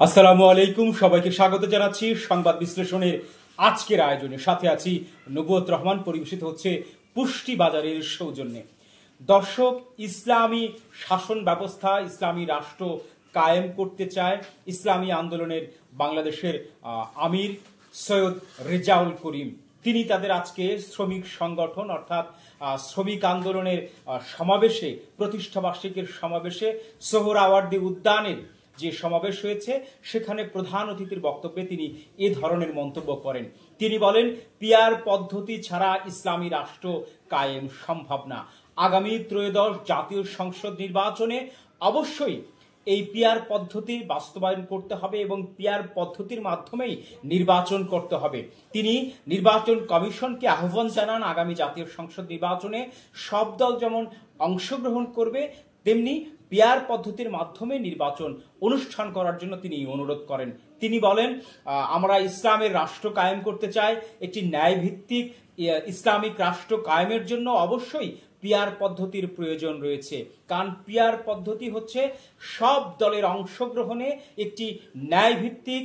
আসসালামু আলাইকুম, সবাইকে স্বাগত জানাচ্ছি সংবাদ বিশ্লেষণের আজকের আয়োজনে। সাথে আছি নবুয়ত রহমান। পরিবেশিত হচ্ছে পুষ্টি বাজারের সৌজন্যে। দর্শক, ইসলামী শাসন ব্যবস্থা, ইসলামী রাষ্ট্র কায়েম করতে চায় ইসলামী আন্দোলনের বাংলাদেশের আমির সৈয়দ রেজাউল করিম। তিনি তাদের আজকে শ্রমিক সংগঠন অর্থাৎ শ্রমিক আন্দোলনের সমাবেশে, প্রতিষ্ঠাবার্ষিকীর সমাবেশে সোহরাওয়ার্দী উদ্যানের যে সমাবেশ হয়েছে সেখানে প্রধান অতিথির বক্তব্যে তিনি এ ধরনের মন্তব্য করেন। তিনি বলেন, পিয়ার পদ্ধতি ছাড়া ইসলামী রাষ্ট্র কায়েম সম্ভব না। আগামী ত্রয়োদশ জাতীয় সংসদ নির্বাচনে অবশ্যই এই পিয়ার পদ্ধতি বাস্তবায়ন করতে হবে এবং পিয়ার পদ্ধতির মাধ্যমেই নির্বাচন করতে হবে। তিনি নির্বাচন কমিশনকে আহ্বান জানান আগামী জাতীয় সংসদ নির্বাচনে সব দল যেমন অংশগ্রহণ করবে তেমনি পিয়ার পদ্ধতির মাধ্যমে নির্বাচন অনুষ্ঠান করার জন্য তিনি অনুরোধ করেন। তিনি বলেন, আমরা ইসলামের রাষ্ট্র কায়েম করতে চাই। একটি ন্যায়ভিত্তিক ইসলামিক রাষ্ট্র কায়েমের জন্য অবশ্যই পিয়ার পদ্ধতির প্রয়োজন রয়েছে, কারণ পিয়ার পদ্ধতি হচ্ছে সব দলের অংশগ্রহণে একটি ন্যায়ভিত্তিক,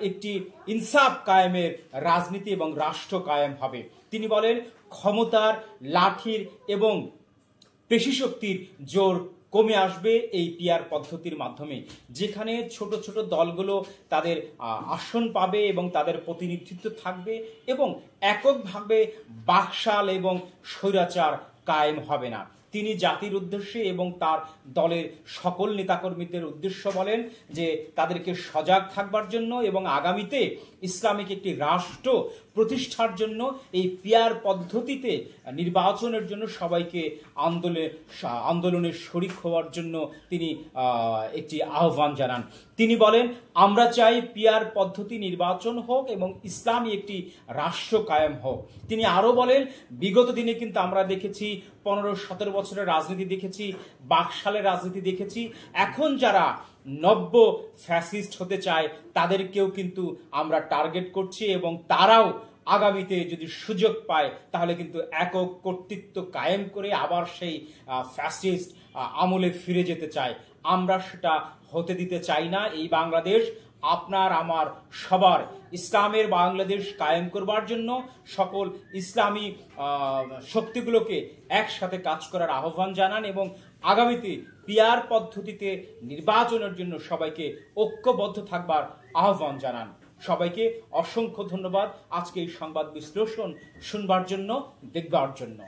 একটি ইনসাফ কায়েমের রাজনীতি এবং রাষ্ট্র কায়েম হবে। তিনি বলেন, ক্ষমতার, লাঠির এবং পেশিশক্তির জোর কমে আসবে এই পিয়ার পদ্ধতির মাধ্যমে, যেখানে ছোট ছোট দলগুলো তাদের আসন পাবে এবং তাদের প্রতিনিধিত্ব থাকবে এবং এককভাবে বাকশাল এবং স্বৈরাচার কায়েম হবে না। তিনি জাতির উদ্দেশ্যে এবং তার দলের সকল নেতাকর্মীদের উদ্দেশ্য বলেন যে তাদেরকে সজাগ থাকবার জন্য এবং আগামীতে ইসলামিক একটি রাষ্ট্র প্রতিষ্ঠার জন্য এই পিয়ার পদ্ধতিতে নির্বাচনের জন্য সবাইকে আন্দোলনের শরিক হওয়ার জন্য তিনি একটি আহ্বান জানান। তিনি বলেন, আমরা চাই পিয়ার পদ্ধতি নির্বাচন হোক এবং ইসলামী একটি রাষ্ট্র কায়েম হোক। তিনি আরও বলেন, বিগত দিনে কিন্তু আমরা দেখেছি 15-17 বছরের রাজনীতি দেখেছি, বাকশালের রাজনীতি দেখেছি। এখন যারা নব্য ফ্যাসিস্ট হতে চায় তাদেরকেও কিন্তু আমরা টার্গেট করছি এবং তারাও আগামীতে যদি সুযোগ পায় তাহলে কিন্তু একক কর্তৃত্ব কায়েম করে আবার সেই ফ্যাসিস্ট আমলে ফিরে যেতে চায়। আমরা সেটা হতে দিতে চাই না। এই বাংলাদেশ আপনার আমার সবার, ইসলামের বাংলাদেশ কায়েম করবার জন্য সকল ইসলামী শক্তিগুলোকে একসাথে কাজ করার আহ্বান জানান এবং আগামীতে পিয়ার পদ্ধতিতে নির্বাচনের জন্য সবাইকে ঐক্যবদ্ধ থাকবার আহ্বান জানান। সবাইকে অসংখ্য ধন্যবাদ আজকে এই সংবাদ বিশ্লেষণ শুনবার জন্য, দেখবার জন্য।